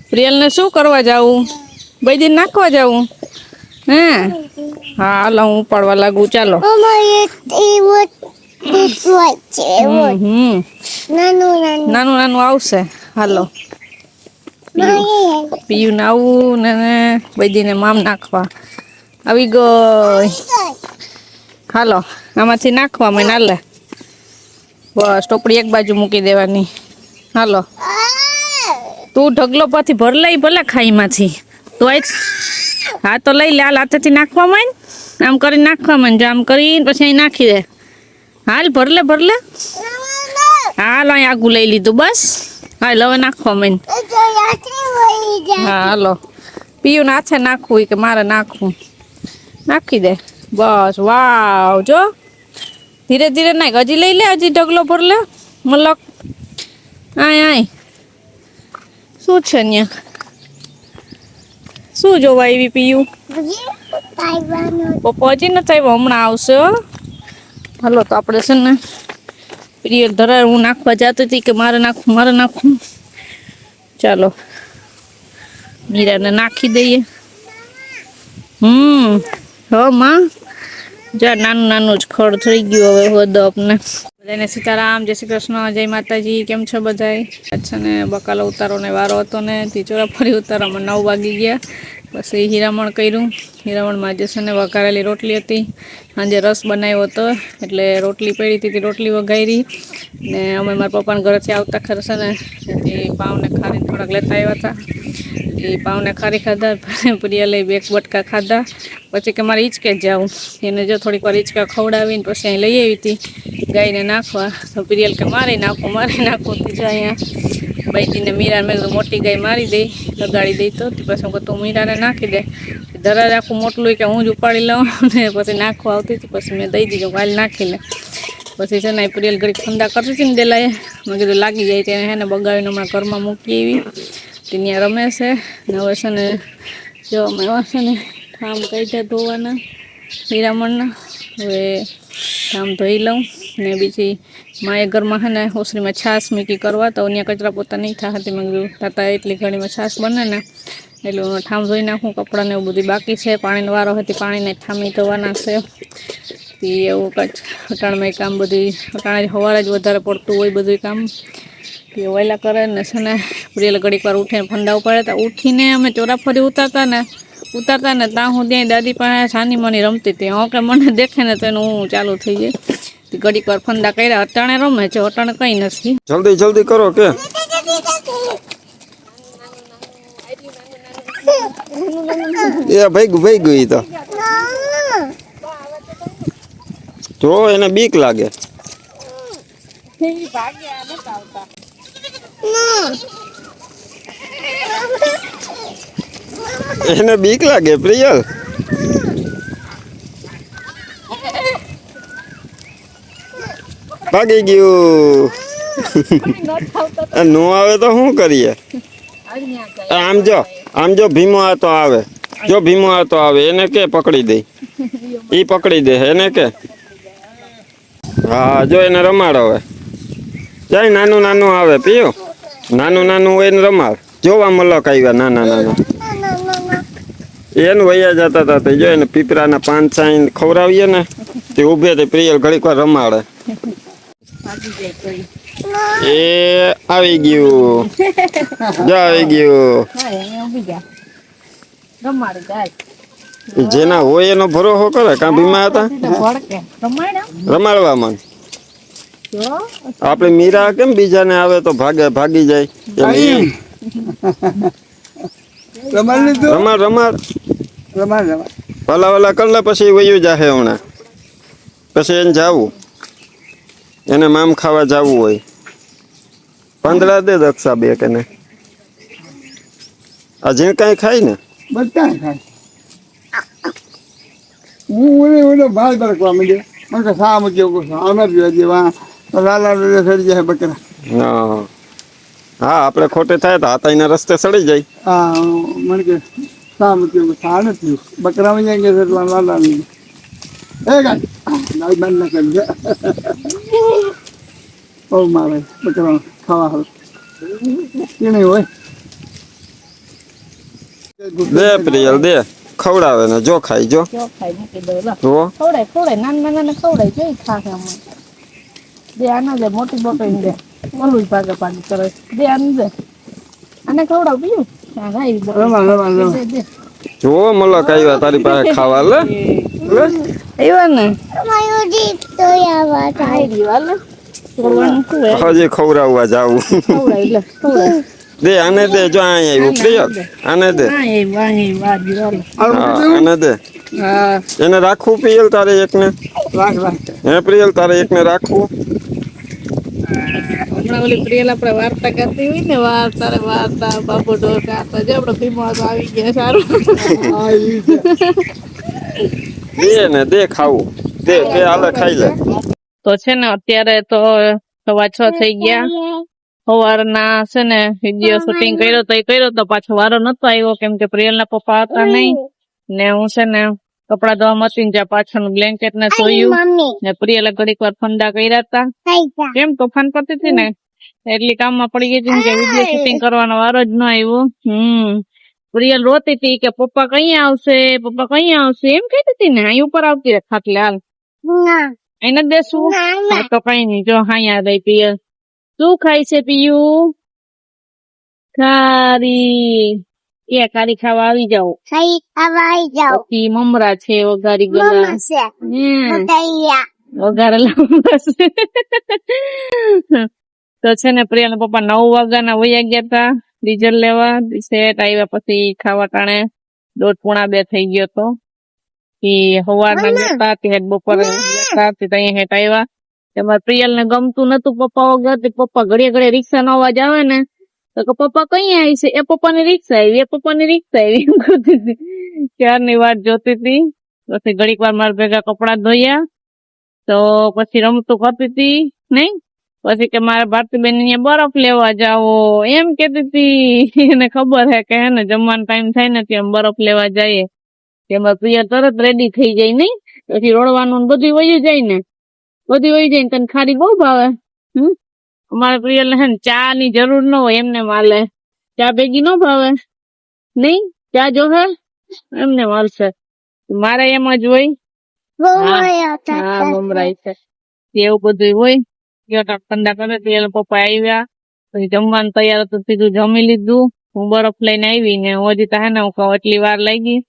પ્રિયલ ને શું કરવા જાવું? બૈદી નાખવા જાવું? હે હા હાલો હું ઉપાડવા લાગુ ચાલો. નાનું નાનું આવશે હાલો. પીયું ને આવું ને બૈદીને મામ નાખવા આવી ગઈ. હાલો આમાંથી નાખવા મને હાલે. બસ ટોપડી એક બાજુ મૂકી દેવાની. હાલો તું ઢગલો પાછી ભર લઈ ભલે ખાઈમાંથી તો હા તો લઈ લે હાલ હાથેથી નાખવા માંડ. આમ કરીને નાખવા માંડ આમ કરીને પછી અહીં નાખી દે. હાલ ભરલે ભરલે. હાલ અહીં આગું લઈ લીધું બસ. હાલ હવે નાખવા માંડ. હા હાલો પીયું ને હાથે નાખવું કે મારે નાખવું નાખી દે બસ. વાવ જો ધીરે ધીરે નાખ. હજી લઈ લે હજી ઢગલો ભર લે મલક. આય આય શું છે ન્યા? શું જોવા આવી પીયું? પપ્પા હજી નથી આવ્યો હમણાં આવશે. હાલો તો આપણે છે ને પ્રિયલ ધરાર હું નાખવા જતી હતી કે મારે નાખવું. ચાલો મીરાને નાખી દઈએ. હ માં જા નાનું નાનું જ ખડ થઈ ગયું હવે વધપ ને. બધાને સીતારામ, જય શ્રી કૃષ્ણ, જય માતાજી. કેમ છો બધાય? અચ્છા ને બકાલો ઉતારો ને વારો હતો ને તીચોરા ફરી ઉતારોમાં 9 વાગી ગયા. પછી હીરામણ કર્યું. હીરામણમાં જે છે ને વઘારેલી રોટલી હતી. સાંજે રસ બનાવ્યો હતો એટલે રોટલી પડી હતી રોટલી વઘારી ને અમે મારા પપ્પાના ઘરેથી આવતા ખરે છે ને એથી પાવને ખારીને થોડાક લેતા આવ્યા હતા. એ પાવને ખારી ખાધા. પ્રિયલે 2 બટકા ખાધા. પછી કે મારે હિંચકે જ જાવું. એને જો થોડીક વાર હિંચકા ખવડાવીને પછી અહીં લઈ આવી હતી ગાયને નાખવા. તો પ્રિયલ કે મારે નાખું જો અહીંયા બૈતીને મીરા મેં કીધું મોટી ગાય મારી દઈ લગાડી દઈ તો પછી હું તું મીરાને નાખી દે. ધરાર આખું મોટલું કે હું જ ઉપાડી લઉં ને પછી નાખવા આવતી હતી. પછી મેં દઈ દીધું કાલે નાખી લે. પછી છે ને પ્રિયલ ઘડીક ઠંડા કરતી હતી ને દેલાએ મેં કીધું લાગી જાય તેને હે ને બગાવીને હમણાં ઘરમાં મૂકી એવી ત્યાં રમે છે ને. હવે છે ને જો અમે એવા છે ને ઠામ કાઢ્યા ધોવાના હીરામણના. હવે ઠામ ધોઈ લઉં ને બીજી માએ ઘરમાં છે ને ઓસરીમાં છાશ મૂકી કરવા તો અહીંયા કચરા પોતા નહીં થતી. મેં કીધું તાતા એટલી ઘડીમાં છાશ બને ને એટલે હું ઠામ ધોઈ નાખું. કપડાને એવું બધું બાકી છે. પાણીનો વારો હતી પાણીને ઠામી ધોવાના છે. એવું કચ્છ અટાણમાં કામ બધું અટાણે સવારે જ વધારે પડતું હોય બધું કામ એ વહેલા કરે ને છે ને. પ્રિયલ ઘડીક વાર ઉઠીને ફંડા ઉપાડ્યા હતા. ઉઠીને અમે ચોરાફરી ઉતારતા ને ત્યાં હું ત્યાં દાદી પાસે સાની મની રમતી હતી. કે મને દેખે ને તો એનું હું ચાલુ થઈ જાય. ઘડીક વાર ફંદા કર્યા. અટાણે રમે છે અટાણે કઈ નથી. જલ્દી જલ્દી કરો કે એ ભાઈ ગઈ તો એને બીક લાગે. એને બીક લાગે પ્રિયલ. ભાગી ગયું. નો આવે તો શું કરીએ? આમ જો ભીમો આતો આવે. જો ભીમો આતો આવે એને કે પકડી દે. ઈ પકડી દે એને કે હા જો એને રમાડ. હવે જાય નાનું નાનું આવે પીયો. નાનું નાનું હોય ને રમાડ. જોવા મલક આવ્યા નાના નાના એનું વૈયા જતા હતા. તે જો એને પીપરાના પાન સાઈન ખવડાવીએ ને તે ઊભે તે પ્રિયલ ઘડીક વાર રમાડે. એ આવી ગયું. જો આવી ગયું. જેના હોય એનો ભરોસો કરે. કાં ભીમા હતા રમાડવામાં. આપડે મીરા કેમ બીજાને આવે તો ભાગી જાય. રમાડ પલા કર લે પછી વયું જાહે હમણાં. પછી એને જાવું એને મામ ખાવા જવું હોય. 15 દે દક્ષા 2 કે ને આ જે કઈ ખાય ને બધા ખાય. હું ભાર બરકવા માંડ્યો. મને સા મૂક્યો સામે પીવા જેવા લાલા સડી જાય બકરા. હા આપણે ખોટે થાય તો હાથાઈના રસ્તે સડી જાય. હા મને કે સા મૂક્યો સા નથી બકરામાં જાય કે લાલા નહીં. એ ગાડી બંધ ના કરી બહુ મારે બકરા ખાવા હાલ એ નહીં હોય. દે પ્રિયલ દે ખવડાવે ને જો ખાઈ જો જો ખાઈ મૂકી દઉં લો તો ખવડાય નાના ખવડાય જોઈ ખાશે હમણાં દે આના દે મોટી બકરી દે ઓલું જ ભાગે પાણી કરે દે આને દે આને ખવડાવ બીજું હા ભાઈ દે દે જો મલક આવ્યા તારી પાસે ખાવા લે લે આવ્યા ને આઈ વાલે ખવડાવવાનું શું હે હજી ખવડાવવા જાવું ખવડાય લે ખવડાય દે આને દે જો અહીંયા આવ્યું પ્રિયલ આને દે હા એ વાજી વાલે હા આને દે હા એને રાખવું પ્રિયલ તારે એકને રાખ હે પ્રિયલ તારે એકને રાખવું હમણાં ઓલી પ્રિયલ આપણે વાર્તા કરતી હોય ને વાર્તા બાપુ ઢોર ખાતા જો આપણે ભીમો તો આવી ગયા સારું હા ઈ છે દે ને દે ખાવું દે હાલે ખાઈ લે તો છે ને અત્યારે તો 6:15 થઈ ગયા સવારના છે ને વિડીયો શૂટિંગ કર્યો તો પાછો વારો નતો આવ્યો કેમ કે પ્રિયલના પપ્પા હતા નહીં ને હું છે ને કપડા ધોવા મતી ને જ્યાં પાછળનું બ્લેન્કેટ ને સોયું ને પ્રિયલે ઘડીક વાર ફંડા કર્યા હતા કેમ તોફાન કરતી હતી ને એટલી કામમાં પડી ગઈ હતી કે વિડીયો શૂટિંગ કરવાનો વારો જ ન આવ્યો પ્રિયલ રોતી હતી કે પપ્પા કઈ આવશે એમ કહેતી હતી ને અહીં ઉપર આવતી રહે ખાટલે હાલ એને દેશું તો કઈ નઈ જો હા યાદ આવી પ્રિયલ શું ખાય છે પિયું ખારી ખાવા આવી જાઓ પછી મમરા છે વઘારી ગલા વઘારેલા તો છે ને પ્રિયલ પપ્પા 9 વાગ્યાના વયા ગયા તા ડીઝલ લેવા સેટ આવ્યા પછી ખાવા ટાણે 1:30-2 થઈ ગયો તો સવારના ગયા તે બપોરે ગયા ત્યાં હેઠ આવ્યા તેમાં પ્રિયલ ને ગમતું નતું પપ્પા વગર પપ્પા ઘડીએ રિક્ષા નો અવાજ આવે ને તો પપ્પા કઈ આવી છે એ પપ્પાની રિક્ષા આવી એમ કરતી હતી ક્યારની વાત જોતી હતી પછી ઘડીક વાર મારા ભેગા કપડા ધોયા તો પછી રમતું કરતી હતી નઈ પછી કે મારા ભારતીબેન અહીંયા બરફ લેવા જાવો એમ કેતી હતી એને ખબર હે કે ને જમવાનો ટાઈમ થાય ને ત્યાં બરફ લેવા જઈએ તેમાં પ્રિયા તરત રેડી થઈ જાય નઈ પછી રોડવાનું બધું વયું જાય ને તને ખારી બહુ ભાવે અમારે પ્રિયલ હે ને ચા ની જરૂર ન હોય એમને માલે ચા ભેગી ન ભાવે નઈ ચા જો હે એમને મળશે મારે એમ જ હોય હા મમરાય છે એવું બધું હોય ઠંડા કરે પ્રિયલ પપ્પા આવ્યા પછી જમવાનું તૈયાર હતું સીધું જમી લીધું હું બરફ લઈને આવી ને હજી તો હે ને હું કહું એટલી વાર લાગી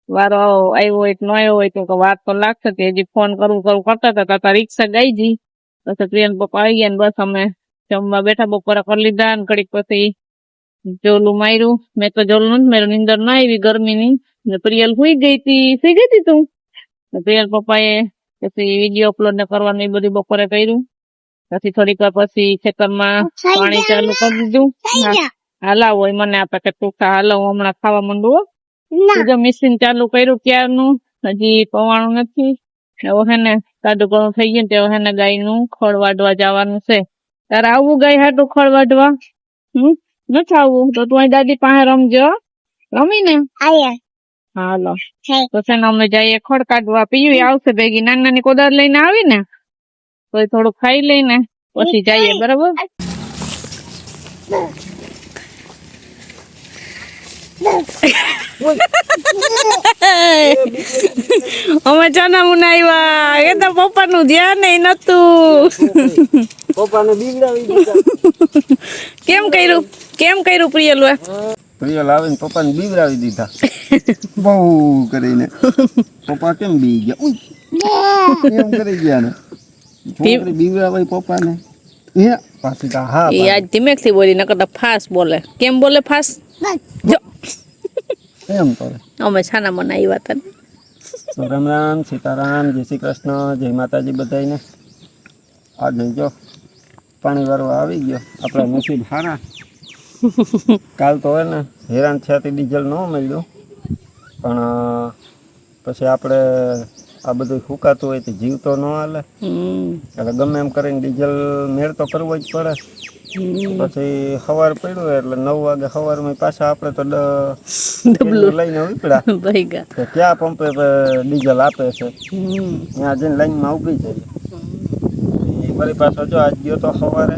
વારો આવ્યો હોય ન આવ્યો હોય તો વાર તો લાગશે હજી ફોન કરું કરતા હતા રિક્ષા ગઈ જી પછી પ્રિયલ પપ્પા આવી ગયા ને બસ અમે જમવા બેઠા બપોરે કરી લીધા ને ઘડીક પછી જોલું માર્યું મેં તો જોલું નથી માર્યું નીંદર ના આવી ગરમીની ને પ્રિયલ સુઈ ગઈ હતી તું પ્રિયલ પપ્પાએ પછી વિડીયો અપલોડ ને કરવાનું એ બધું બપોરે કર્યું પછી થોડીક વાર પછી ખેતરમાં પાણી ચાલુ કરી દીધું હલાવો મને આપે કે તું હલાવું હમણાં ખાવા માંડવું મશીન ચાલુ કર્યું ક્યારનું હજી પવાણું નથી એવો હે ને કાઢું ઘણું થઈ ગયું ને હે ને ગાય નું ખડ વાઢવા જવાનું છે તારે આવવું ગાય હાટું ખડ વાઢવા નથી આવવું તો તું દાદી પાસે રમજો રમી ને હાલો તો છે ને અમે જઈએ ખડ કાઢવા પીયું આવશે ભેગી નાની કોદાર લઈને આવી ને તો થોડું ખાઈ લઈને પછી જઈએ બરાબર અમે ચના મુનાવ્યા એ તો પપ્પા નું ધ્યાન નતું પપ્પાને બીવડાવી દીધા કેમ કર્યું પ્રિયલ આવીને પપ્પાને બીવડાવી દીધા બહુ કરીને પપ્પા કેમ બી ગયા એમ કરી ગયા ને છોકરી બીવડાવાય પપ્પાને પાછી હા એ આજ ધીમેકથી બોલી નકર તો ફાસ્ટ બોલે કેમ બોલે ફાસ્ટ જો એમ કરે અમે છાના મનાવ્યા હતા તો રામ રામ સીતારામ જય શ્રી કૃષ્ણ જય માતાજી બધાને આજે જો પાણી વાળવા આવી ગયો આપણા નસીબ સારા કાલ તો હોય ને હેરાન થયાથી ડીઝલ ન મળ્યું પણ પછી આપણે આ બધું ફૂંકાતું હોય તો જીવ તો ન હાલે એટલે ગમે એમ કરીને ડીઝલ મેળ તો કરવો જ પડે પછી સવાર પડ્યું એટલે 9 વાગે સવારમાં પાછા આપણે તો લઈને ઉપડ્યા કે ક્યાં પંપે ડીઝલ આપે છે ત્યાં જઈને લાઈનમાં ઊભી જાય ફરી પાછો જો આજ ગયો તો સવારે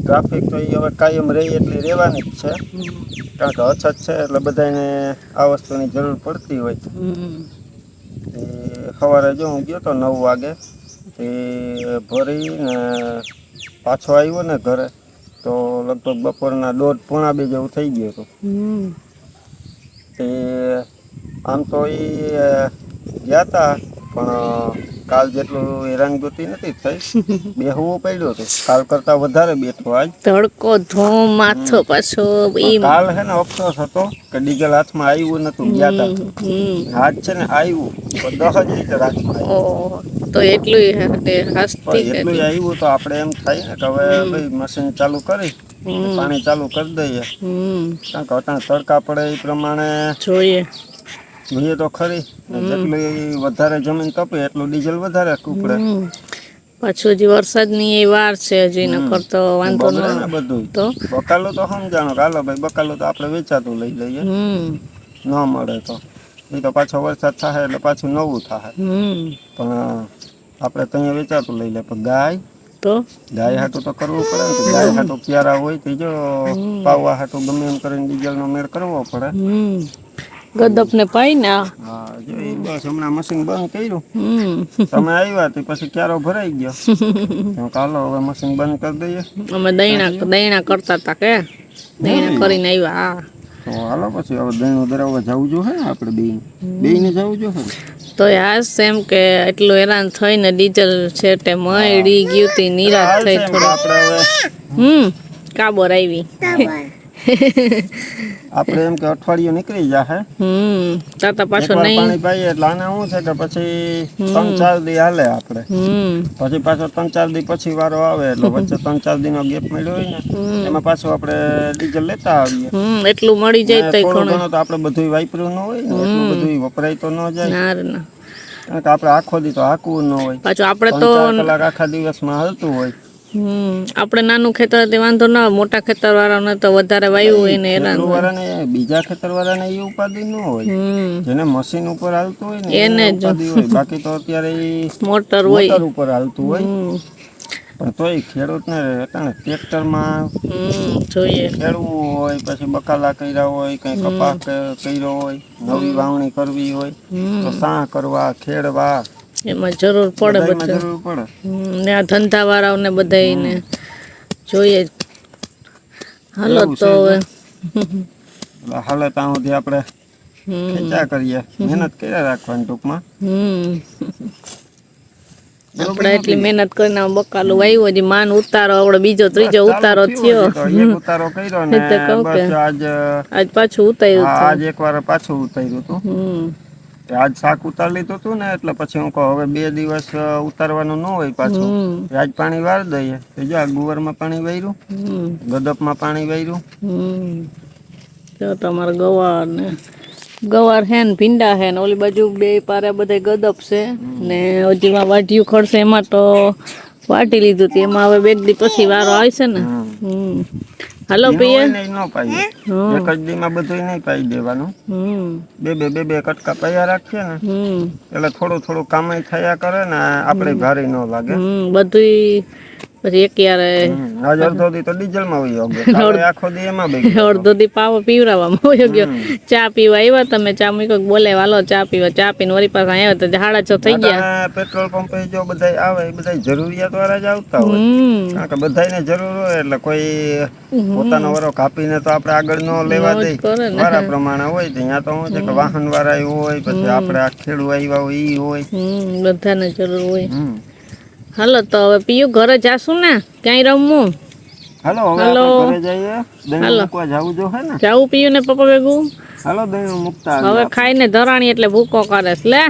ટ્રાફિક તો એ હવે કાયમ રહી એટલે રહેવાની જ છે કારણ કે અછત છે એટલે બધાને આ વસ્તુની જરૂર પડતી હોય. એ સવારે જો હું ગયો તો 9 વાગે એ ભરીને પાછો આવ્યો ને ઘરે તો લગભગ બપોરના 1:30-1:45 જેવું થઈ ગયું હતું. તે આમ તો એ ગયા હતા પણ કાલ જેટલું હેરાનગતિ નથી થઈ. બેહવું પડ્યું હતું, કાલ કરતા વધારે બેઠો આજ. તડકો ધોમ માથો પાછો કાલ હે ને અફસોસ હતો કે ડીઝલ હાથમાં આવ્યું નતું, ગયા તા આજ છે ને આવ્યું તો 10 જ લીટર હાથમાં આવ્યું. તો એટલું આવ્યું તો આપણે એમ થાય ને કે હવે ભાઈ મશીન ચાલુ કરી પાણી ચાલુ કરી દઈએ, કારણ કે અટાણ તડકા પડે એ પ્રમાણે જોઈએ તો ખરી. જેટલી વધારે જમીન તપે એટલું ડીઝલ વધારે ઉપડે. પાછું હજી વરસાદની એ વાર છે, હજી નકર તો વાંધો ન બધું. તો બકાલું તો સમજાણો કે હાલો ભાઈ બકાલું તો આપણે વેચાતું લઈ લઈએ, ન મળે તો એ તો પાછો વરસાદ થાય એટલે પાછું નવું થાય. પણ આપણે ત્યાં વેચાતું લઈ લે. પણ ગાય હાટું તો કરવું પડે ને. ગાય હાટું પ્યારા હોય તો જો પાવા હાટું ગમે એમ કરીને ડીઝલનો મેળ કરવો પડે. ગદપ ને પાઈ ને બસ હમણાં મશીન બંધ કર્યું, તમે આવ્યા તો પછી ક્યારો ભરાઈ ગયો. ચાલો હવે મશીન બંધ કરી દઈએ. અમે દૈણા કરતા હતા કે દૈણા કરીને આવ્યા. તો હાલો પછી હવે દૈણું ધરાવવા જવું જોઈએ ને આપણે બેયને જવું જોઈએ. તો યાર એમ કે એટલું હેરાન થઈને ડીઝલ છેટે મળી ગયું તી નિરાશ થઈ થોડું. કાબર આવી આપણે એમ કે અઠવાડિયું નીકળી જાહે. તાતા પાછો નહીં પાણી પાઈએ એટલે આને શું છે કે પછી 3-4 દી હાલે આપણે. પછી પાછો 3-4 દી પછી વારો આવે એટલે વચ્ચે 3-4 દીનો ગેપ મળ્યો હોય ને એમાં પાછું આપણે ડીઝલ લેતા આવીએ. એટલું મળી જાય તો ઘણું તો આપણે બધું વાપર્યું ન હોય ને, એટલું બધું વપરાય તો ન જાય. કારણ કે આપણે આખો દી તો હાંકવું ન હોય. પાછું આપણે તો 4 કલાક આખા દિવસમાં હાલતું હોય. આપણે નાનું ખેતર વાંધો ના, મોટા ખેતર વાળાને તો વધારે વાયુ હોય ને વાળાને બીજા ખેતર વાળાને એ ઉપાધિ ન હોય. જેને મશીન ઉપર હાલતું હોય ને એને ઉપાધિ હોય. બાકી તો અત્યારે મોટર ઉપર હાલતું હોય. પણ તોય ખેડૂતને ટ્રેક્ટરમાં જોઈએ ખેડવું હોય, પછી બકાલા કર્યા હોય, કઈ કપાસ કર્યો હોય, નવી વાવણી કરવી હોય તો સાહ કરવા ખેડવા એમાં જરૂર પડે. ને આ ધંધા વાળાઓને બધાને જોઈએ. હાલો તો હાલે ત્યાં સુધી આપણે ખેંચા કરીએ, મહેનત કર્યા રાખવાની ટૂંકમાં. આપણે એટલી મહેનત કરીને બકાલું વાવ્યું, હજી માન ઉતારો આવડે બીજો ત્રીજો ઉતારો થયો. ઉતારો કર્યો ને આજ પાછું ઉતાર્યું. આજ એકવાર પાછું ઉતાર્યું હતું. આજ શાક ઉતારી લીધું હતું ને એટલે પછી હું કહું હવે 2 દિવસ ઉતારવાનું ન હોય પાછું. આજ પાણી વાર દઈએ તો જો આ ગુવારમાં પાણી વાર્યું, ગદપમાં પાણી વાર્યું. તમારે ગવાર હે ને ભીંડા હે ને ઓલી બાજુ 2 પારે બધા ગદપ છે ને હજી વાઢિયું ખડશે એમાં તો વાટી લીધું હતું. એમાં હવે 2 દી પછી વારો આવશે ને. હાલો પીએ ન પાઈએ એક જ દીમાં બધું નહીં પાઈ દેવાનું. બે કટકા પૈયા રાખીએ ને એટલે થોડું થોડું કામાઈ થયા કરે ને આપણે ભારે ન લાગે. બધું પછી એક યાર આજ અડધો દી તો ડીઝલમાં વયો ગયો, આખો દી એમાં બે અડધો દી પાવો પીવરાવામાં વયો ગયો. ચા પીવા આવ્યા તમે, ચા મૂકો બોલે વાલો ચા પીવા. ચા પીને વળી પાછા આવ્યા તો 6:30 થઈ ગયા. પેટ્રોલ પંપે જો બધા આવે એ બધા જરૂરિયાત વાળા જ આવતા હોય, કારણ કે બધાને જરૂર હોય એટલે કોઈ પોતાનો વારો કાપીને તો આપણે આગળ ન લેવા દે. વારા પ્રમાણે હોય ત્યાં તો શું છે કે વાહન વાળા હોય, પછી આપણે આ ખેડૂત આવ્યા હોય ઈ હોય, બધાને જરૂર હોય. હાલો તો હવે પીયું ઘરે જાશું ને, ક્યાંય રમવું? હાલો હવે ઘરે જઈએ. દહીં મૂકવા જાવું જો હે ને, જાવું પીયું ને પપ્પા ભેગું. હાલો દહીં મૂકતા હવે ખાઈને ધરાણી એટલે ભૂકો કરે લે.